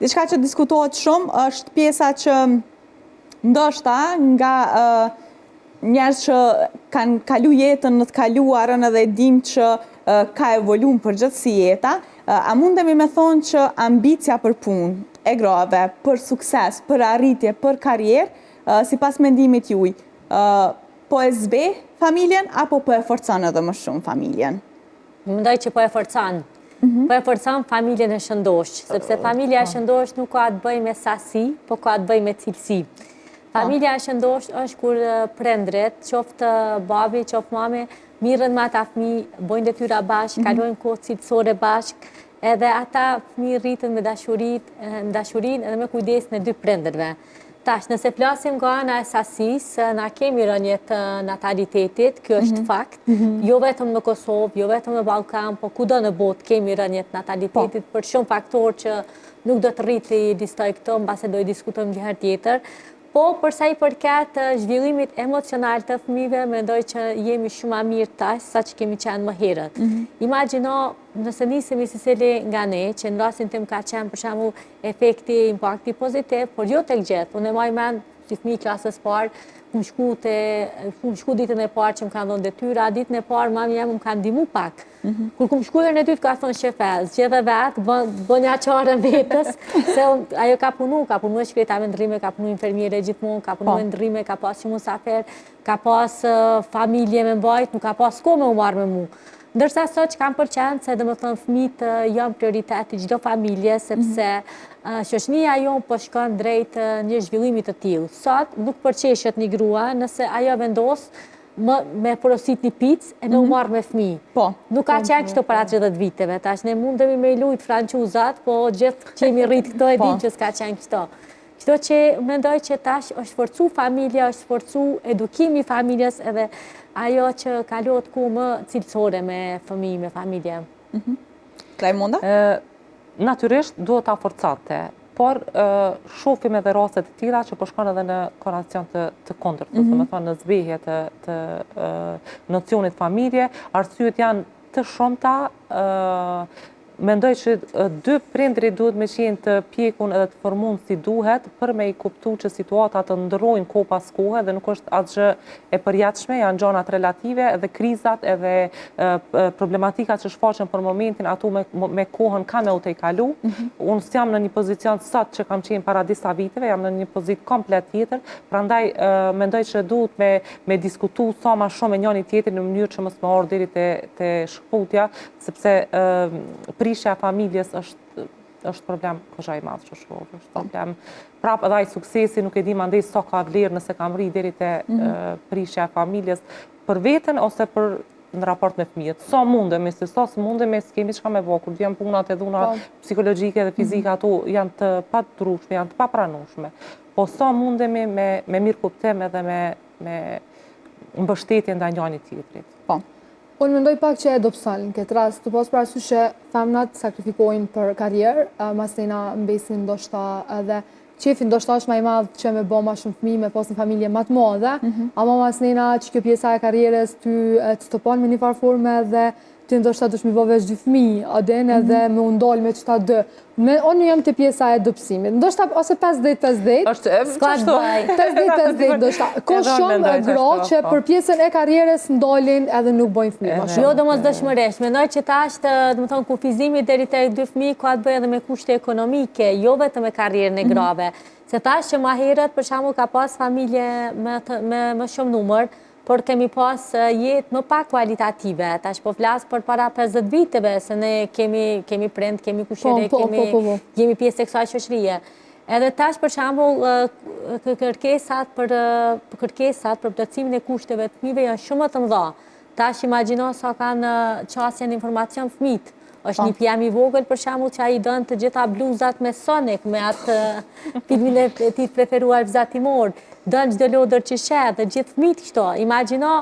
diçka që diskutohet shumë është pjesa që ndoshta nga njerëz që kanë kalu jetën në të kaluarën edhe dim që ka evolu në përgjithësi jeta, a mundemi me thonë që ambicia për punë e grave, për sukses, për arritje, për karrierë, sipas mendimit juaj, po e zbe familjen apo po e forcon edhe më shumë familjen? Mendoj që po e forcon. Po e forcon familjen e shëndosh, sepse familja e shëndosh nuk ka të bëjë me sasi, po ka të bëjë me cilësi. Familja e shëndosh është kur prindrit, qoftë babi, qoftë mame, mirën me ata fëmijë, bojnë detyra bashkë, kalojnë kohë cilësore bashkë, edhe ata fëmijë rritën me dashurinë edhe me kujdesin e dy prindërve. Tash, nëse flasim nga ana e sasisë, na kemi rënje të natalitetit, kjo është fakt, jo vetëm në Kosovë, jo vetëm në Ballkan, po kudo në botë kemi rënje të natalitetit për shumë faktorë që nuk do të rriti listoj këto, mbase do i diskutojmë një herë tjetër. Po, përsa i përket zhvillimit emocional të fëmijëve, mendoj që jemi shumë a mirë tash sa që kemi qenë më herët. Imagjino, nëse nisemi secili nga ne, që në rastin tim ka qenë për shembull efekti, impakti pozitiv, por jo tek gjithë. Unë e maj mend si fëmijë klasës parë, më shku ditën e parë që më kanë dhënë detyra, ditën e parë mami jam më kanë ndihmu pak. Kur më shku herën e dytë ka thonë shefel, zgjedhë vetë, bën ja çarën vetës, se ajo ka punu shkreta me ndrrime, ka punu infermiere gjithmonë, ka punu me ndrrime, ka pas që musafer, ka pas familje me mbajt, nuk ka pas kohë me u marrë me mu. Ndërsa sot që kam përqenë se dhe më thënë fëmijët janë prioriteti çdo familje, sepse shoqënia jonë po shkon drejt një zhvillimit të tillë. Sot nuk përqeshet një grua nëse ajo vendos me porosit një picë e në u marrë me fëmijë. Po. Nuk ka qenë kështu para 30 viteve. Tash ne mundemi me lujt franquzat, po gjithë që jemi rritë këto e din që s'ka qenë kështu. Kështu që mendoj që tash është forcu familja, është forcu edukimi familjes edhe ajo që kalot ku më cilësore me fëmijë, me familje. Raimonda? Natyrisht duhet ta forcate, por shohim edhe raste të tilla që po shkon edhe në konacion të kundërt, do të thonë në zbehje të nocionit familje, arsyet janë të shumta. Mendoj që dy prindri duhet me qenë të pjekun edhe të formuar si duhet për me i kuptu që situatat të ndrojnë kohë pas kohe dhe nuk është asgjë e përjatshme, janë gjanat relative edhe krizat edhe problematikat që shfaqen për momentin ato me kohën kanë me u të i kalu. Unë s'jam në një pozicion sot që kam qenë para disa viteve, jam në një pozit komplet tjetër, prandaj mendoj që duhet me diskutu sa ma shumë me njëri tjetër në mënyrë që mos më ardh deri te shkputja, sepse prishja familjes është problem kësha i madhë që shohë, është problem. Prap edhe ai suksesi nuk e di mandej sa ka vlerë nëse kam rri deri te prishja e familjes për veten ose për në raport me fëmijët. Sa mundemi, se sa s'mundemi, s'kemi çka me vë, kur vjen punat e dhuna psikologjike dhe fizike, ato janë të padrushme, janë të papranueshme. Po sa mundemi me mirë kuptim edhe me mbështetje ndaj njëri tjetrit. Po. Unë mendoj pak që e do psalë në këtë rast, të pas parasysh që femnat sakrifikojnë për karrierë, masena mbesin ndoshta edhe qefi ndoshta është më i madh që me bë më shumë fëmijë, me pas një familje më të madhe, ama masena që kjo pjesa e karrierës ty të stopon me një farë forme dhe ti ndoshta dush mi bë veç 2 fëmijë, aden edhe me u ndal me çta 2. Unë jam te pjesa e dobësimit. Ndoshta ose 50-50. Është s'ka të bëj. 50-50 ndoshta. Ka shumë gra që për pjesën e karrierës ndalin edhe nuk bëjnë fëmijë. Jo domosdoshmërisht. Mendoj që tash domethënë kufizimi deri te 2 fëmijë ka të bëjë edhe me kushte ekonomike, jo vetëm me karrierën e grave. Se tash që më herët për shembull ka pas familje me më shumë numër, por kemi pas jetë më pak kualitative. Tash po flas për para 50 viteve, se ne kemi prind, kemi kushtere, jemi pjesë e kësaj shoqërie. Edhe tash për shembull kërkesat për plotësimin e kushteve të fëmijëve janë shumë më të mëdha. Tash imagjino sa kanë qasje në informacion fëmijët. Është një pjem i vogël për shembull që ai don të gjitha bluzat me Sonic, me atë filmin e tij preferuar vzatimor, don çdo lodër që shet dhe gjithë fëmijët këto. Imagjino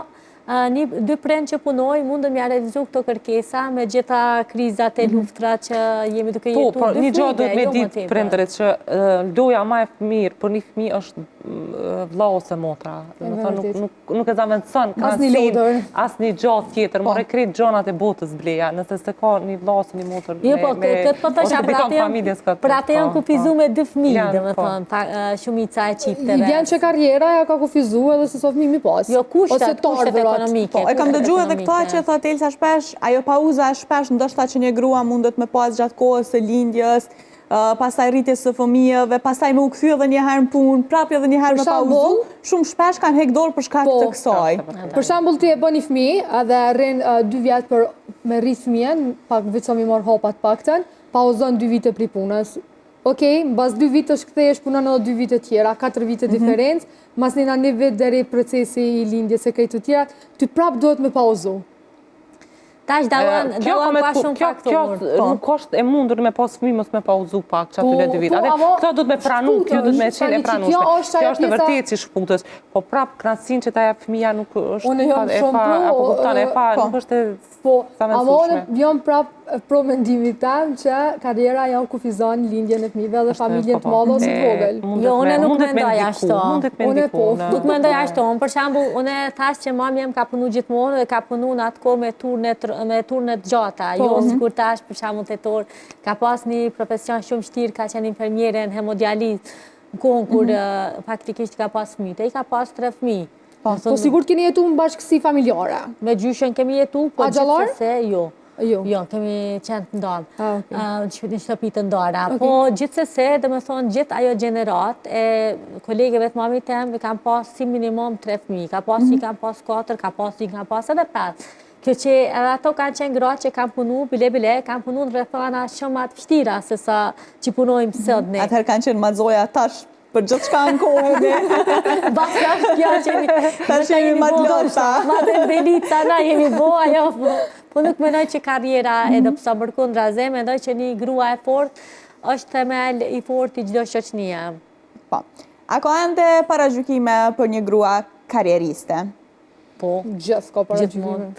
2 prind që punojnë mundën m'ia realizu këto kërkesa me gjitha krizat e luftrat që jemi duke jetuar. Po, një gjë duhet me ditë prindërit që loja më e mirë për një fëmijë është vlla ose motra. Nuk e zavendëson Asnjë lodër. asnjë gjatë tjetër, more krejt gjonat e botës bleja, nëse se ka një vlla ose një motër Jo, po, këtë po thosha për atë janë kufizu me 2 fëmijë, domethënë, shumica e çifteve. I vjen që karriera ja ka kufizu edhe se so fëmijë mi pas. Jo, kushtet ekonomike. Po, e kam dëgjuar edhe këta që thot Elsa shpesh, ajo pauza shpesh ndoshta që një grua mundet me pas gjatë kohës së lindjes, pastaj rritjes së fëmijëve, pastaj me u kthy edhe një herë në punë, prapë edhe një herë me pauzu, shumë shpesh kanë hek dorë për shkak të kësaj. Për shembull ti e bën një fëmijë dhe rrin 2 vjet për me rrit fëmijën, pak vetë mi mor hopat paktën, pauzon 2 vite pri punës. Okej, mbas 2 vitesh kthehesh punon edhe 2 vite tjera, 4 vite diferencë, mas një vit deri procesi i lindjes së këtyre të tjera, ty prapë duhet me pauzu. Tash dalon ka shumë faktorë. Kjo nuk është e mundur me pas fëmijë mos me pauzu pak që aty 2 vite. Këto duhet me pranu, kjo duhet me qenë e pranueshme. Kjo është e vërtetë si shkpuktës. Po prap knatësinë që ta jap fëmia nuk është apo kupton e pa, nuk është unë jam prap pro mendimit tam që karriera jo kufizon lindjen e fëmijëve dhe familjen të madhe ose të vogël. Jo, unë nuk mendoj ashtu. Unë po. Nuk mendoj ashtu. Për shembull, unë thash që mami jam ka punu gjithmonë dhe ka punu në atë kohë me turne të gjata. Jo sikur tash për shembull tetor ka pas një profesion shumë vështirë, ka qenë infermiere në hemodializë, në kohën kur faktikisht ka pas fëmijë. Ai ka pas 3 fëmijë. Po sigurt keni jetu në bashkësi familjare. Me gjyshen kemi jetu, po gjithsesi jo. Jo, kemi qenë të ndalë, në shtëpi të ndara. Po gjithsesi, dhe me thonë, gjithë ajo gjenerat e kolegeve të mami temë kam pas si minimum 3 fëmijë. Ka pas që kam pas 4, ka pas që kam pas edhe 5. Kjo që edhe ato kanë qenë gratë që kam punu, bile, kam punu në rrethana shumë atë vështira se sa që punojmë sot ne. Atëherë kanë qenë madzoja tash për gjithë shka në kohën e. Baka kjo që tash jemi madlota. Ma të mbelica na jemi bo, ajo po nuk mendoj që karriera edhe pësa përkundra ze, mendoj që një grua e fort është themel i fort i çdo shoqënie. Po. A ka ende paragjykime për një grua karrieriste? Po. Gjithë ka paragjykime.